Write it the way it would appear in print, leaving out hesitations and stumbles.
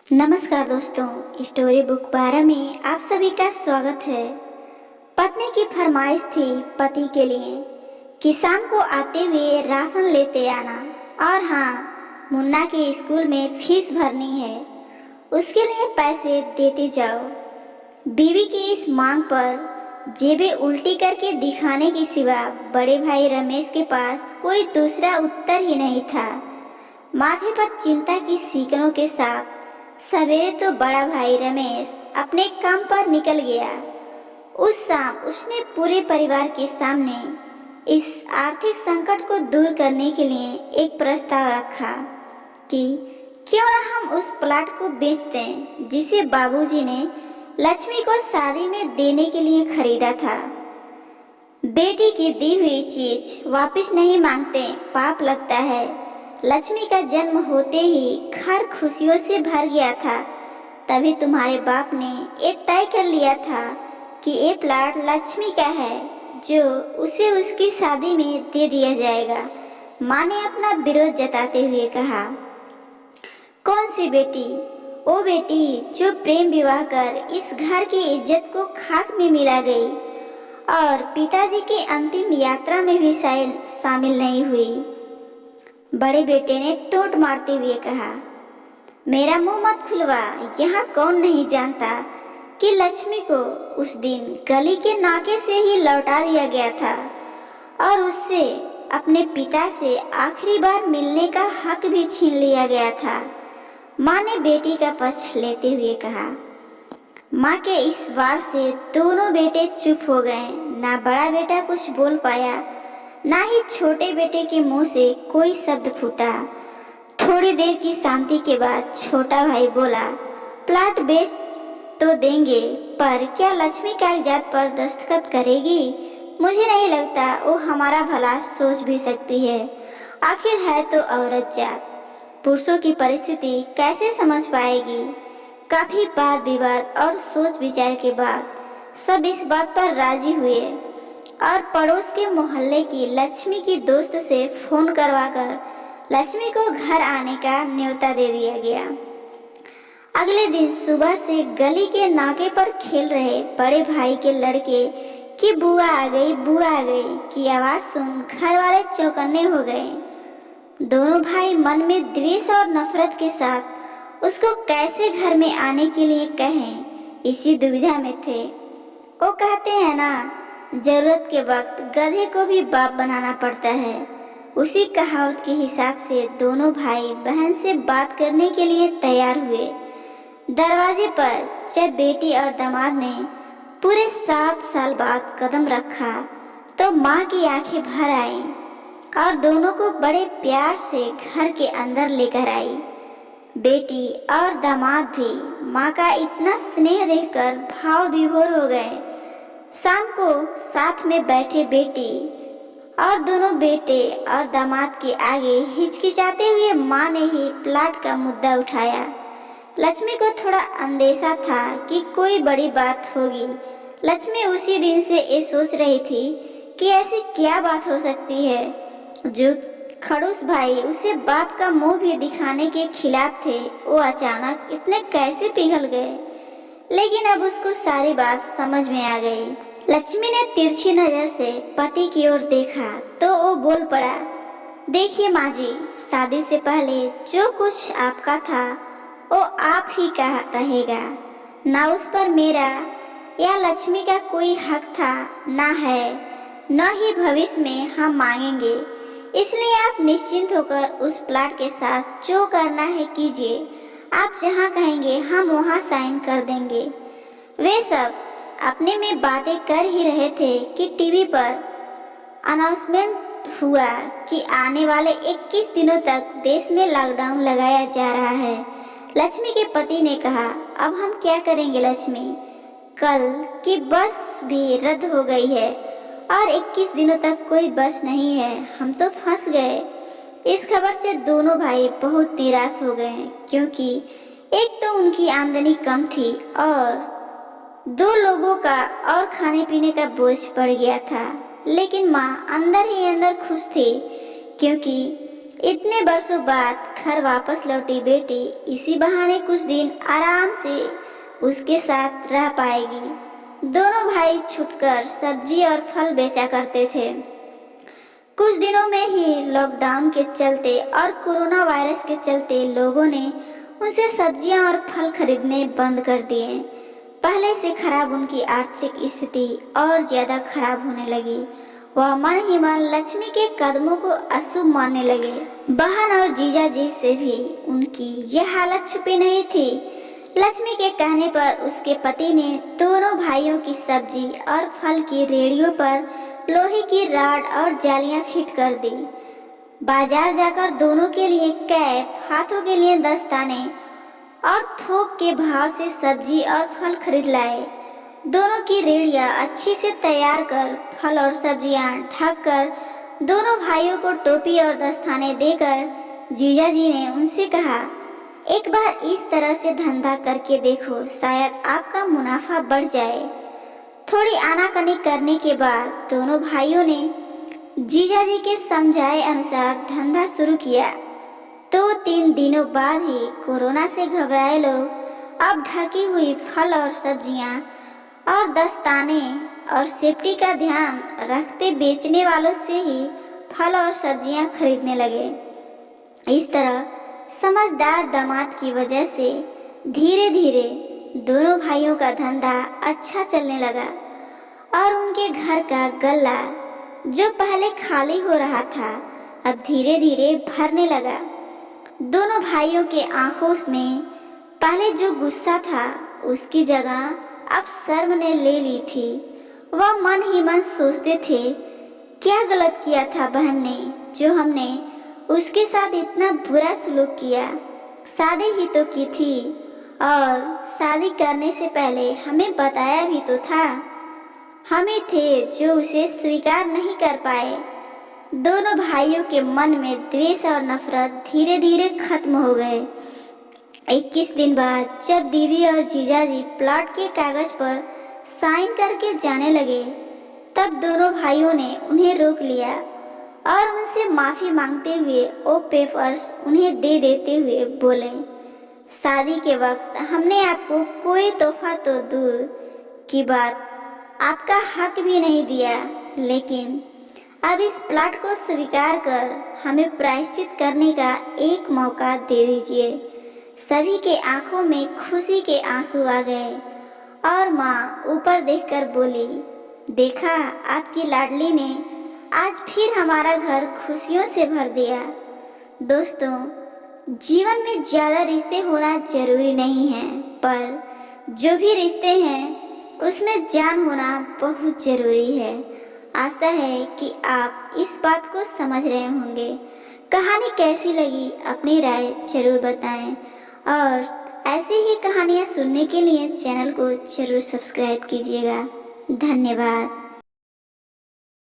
नमस्कार दोस्तों, story book 12 में आप सभी का स्वागत है। पत्नी की फरमाइश थी पति के लिए कि शाम को आते हुए राशन लेते आना और हाँ, मुन्ना के स्कूल में फीस भरनी है, उसके लिए पैसे देते जाओ। बीवी की इस मांग पर जेबें उल्टी करके दिखाने के सिवा बड़े भाई रमेश के पास कोई दूसरा उत्तर ही नहीं था। माथे पर चिंता की सीकनों के साथ सवेरे तो बड़ा भाई रमेश अपने काम पर निकल गया। उस शाम उसने पूरे परिवार के सामने इस आर्थिक संकट को दूर करने के लिए एक प्रस्ताव रखा कि क्यों ना हम उस प्लाट को बेच दें जिसे बाबूजी ने लक्ष्मी को शादी में देने के लिए खरीदा था। बेटी की दी हुई चीज वापस नहीं मांगते, पाप लगता है। लक्ष्मी का जन्म होते ही घर खुशियों से भर गया था, तभी तुम्हारे बाप ने ये तय कर लिया था कि ये प्लाट लक्ष्मी का है, जो उसे उसकी शादी में दे दिया जाएगा। माँ ने अपना विरोध जताते हुए कहा, कौन सी बेटी? ओ बेटी जो प्रेम विवाह कर इस घर की इज्जत को खाक में मिला गई और पिताजी की अंतिम यात्रा में भी शामिल नहीं हुई। बड़े बेटे ने टोंट मारते हुए कहा, मेरा मुंह मत खुलवा। यहाँ कौन नहीं जानता कि लक्ष्मी को उस दिन गली के नाके से ही लौटा दिया गया था और उससे अपने पिता से आखिरी बार मिलने का हक भी छीन लिया गया था। माँ ने बेटी का पक्ष लेते हुए कहा। माँ के इस वार से दोनों बेटे चुप हो गए। ना बड़ा बेटा कुछ बोल पाया, ना ही छोटे बेटे के मुंह से कोई शब्द फूटा। थोड़ी देर की शांति के बाद छोटा भाई बोला, प्लाट बेच तो देंगे, पर क्या लक्ष्मी कागजात पर दस्तखत करेगी? मुझे नहीं लगता वो हमारा भला सोच भी सकती है। आखिर है तो औरत जात, पुरुषों की परिस्थिति कैसे समझ पाएगी? काफी वाद विवाद और सोच विचार के बाद सब इस बात पर राजी हुए और पड़ोस के मोहल्ले की लक्ष्मी की दोस्त से फोन करवाकर लक्ष्मी को घर आने का न्योता दे दिया गया। अगले दिन सुबह से गली के नाके पर खेल रहे बड़े भाई के लड़के की बुआ आ गई की आवाज सुन घर वाले चौकन्ने हो गए। दोनों भाई मन में द्वेष और नफरत के साथ उसको कैसे घर में आने के लिए कहें, इसी दुविधा में थे। वो कहते हैं ना, जरूरत के वक्त गधे को भी बाप बनाना पड़ता है। उसी कहावत के हिसाब से दोनों भाई बहन से बात करने के लिए तैयार हुए। दरवाजे पर जब बेटी और दामाद ने पूरे 7 साल बाद कदम रखा तो माँ की आंखें भर आईं और दोनों को बड़े प्यार से घर के अंदर लेकर आई। बेटी और दामाद भी माँ का इतना स्नेह देखकर भाव विभोर हो गए। शाम को साथ में बैठे बेटी और दोनों बेटे और दामाद के आगे हिचकिचाते हुए माँ ने ही प्लाट का मुद्दा उठाया। लक्ष्मी को थोड़ा अंदेशा था कि कोई बड़ी बात होगी। लक्ष्मी उसी दिन से ये सोच रही थी कि ऐसी क्या बात हो सकती है जो खड़ूस भाई उसे बाप का मुंह भी दिखाने के खिलाफ थे, वो अचानक इतने कैसे पिघल गए। लेकिन अब उसको सारी बात समझ में आ गई। लक्ष्मी ने तिरछी नजर से पति की ओर देखा तो वो बोल पड़ा, देखिए माँ जी, शादी से पहले जो कुछ आपका था वो आप ही का रहेगा। ना उस पर मेरा या लक्ष्मी का कोई हक था, ना है, न ही भविष्य में हम मांगेंगे। इसलिए आप निश्चिंत होकर उस प्लाट के साथ जो करना है कीजिए। आप जहाँ कहेंगे हम वहाँ साइन कर देंगे। वे सब अपने में बातें कर ही रहे थे कि टीवी पर अनाउंसमेंट हुआ कि आने वाले 21 दिनों तक देश में लॉकडाउन लगाया जा रहा है। लक्ष्मी के पति ने कहा, अब हम क्या करेंगे लक्ष्मी? कल की बस भी रद्द हो गई है और 21 दिनों तक कोई बस नहीं है। हम तो फंस गए। इस खबर से दोनों भाई बहुत निराश हो गए, क्योंकि एक तो उनकी आमदनी कम थी और 2 लोगों का और खाने पीने का बोझ पड़ गया था। लेकिन माँ अंदर ही अंदर खुश थी, क्योंकि इतने बरसों बाद घर वापस लौटी बेटी इसी बहाने कुछ दिन आराम से उसके साथ रह पाएगी। दोनों भाई छुटकर सब्जी और फल बेचा करते थे। कुछ दिनों में ही लॉकडाउन के चलते और कोरोना वायरस के चलते लोगों ने उनसे सब्जियां और फल खरीदने बंद कर दिए। पहले से खराब उनकी आर्थिक स्थिति और ज्यादा खराब होने लगी। वह मन ही मन लक्ष्मी के कदमों को अशुभ मानने लगे। बहन और जीजा जी से भी उनकी यह हालत छुपी नहीं थी। लक्ष्मी के कहने पर उसके पति ने दोनों भाइयों की सब्जी और फल की रेहड़ियों पर लोहे की राड और जालियां फिट कर दी। बाजार जाकर दोनों के लिए कैप, हाथों के लिए दस्ताने और थोक के भाव से सब्जी और फल खरीद लाए। दोनों की रेहड़ियां अच्छी से तैयार कर फल और सब्जियां ढक कर दोनों भाइयों को टोपी और दस्ताने देकर जीजा जी ने उनसे कहा, एक बार इस तरह से धंधा करके देखो, शायद आपका मुनाफा बढ़ जाए। थोड़ी आनाकानी करने के बाद दोनों भाइयों ने जीजा जी के समझाए अनुसार धंधा शुरू किया। 2-3 दिनों बाद ही कोरोना से घबराए लोग अब ढकी हुई फल और सब्जियां और दस्ताने और सेफ्टी का ध्यान रखते बेचने वालों से ही फल और सब्जियां खरीदने लगे। इस तरह समझदार दामाद की वजह से धीरे धीरे दोनों भाइयों का धंधा अच्छा चलने लगा और उनके घर का गल्ला जो पहले खाली हो रहा था अब धीरे धीरे भरने लगा। दोनों भाइयों के आंखों में पहले जो गुस्सा था उसकी जगह अब शर्म ने ले ली थी। वह मन ही मन सोचते थे, क्या गलत किया था बहन ने जो हमने उसके साथ इतना बुरा सलूक किया। शादी ही तो की थी और शादी करने से पहले हमें बताया भी तो था। हमें थे जो उसे स्वीकार नहीं कर पाए। दोनों भाइयों के मन में द्वेष और नफरत धीरे धीरे खत्म हो गए। 21 दिन बाद जब दीदी और जीजाजी प्लॉट के कागज पर साइन करके जाने लगे तब दोनों भाइयों ने उन्हें रोक लिया और उनसे माफी मांगते हुए वो पेपर्स उन्हें दे देते हुए बोले, शादी के वक्त हमने आपको कोई तोहफा तो दूर की बात आपका हक भी नहीं दिया, लेकिन अब इस प्लॉट को स्वीकार कर हमें प्रायश्चित करने का एक मौका दे दीजिए। सभी के आंखों में खुशी के आंसू आ गए और माँ ऊपर देखकर बोली, देखा आपकी लाडली ने आज फिर हमारा घर खुशियों से भर दिया। दोस्तों, जीवन में ज्यादा रिश्ते होना जरूरी नहीं है, पर जो भी रिश्ते हैं उसमें जान होना बहुत जरूरी है। आशा है कि आप इस बात को समझ रहे होंगे। कहानी कैसी लगी अपनी राय जरूर बताएं और ऐसी ही कहानियाँ सुनने के लिए चैनल को जरूर सब्सक्राइब कीजिएगा। धन्यवाद।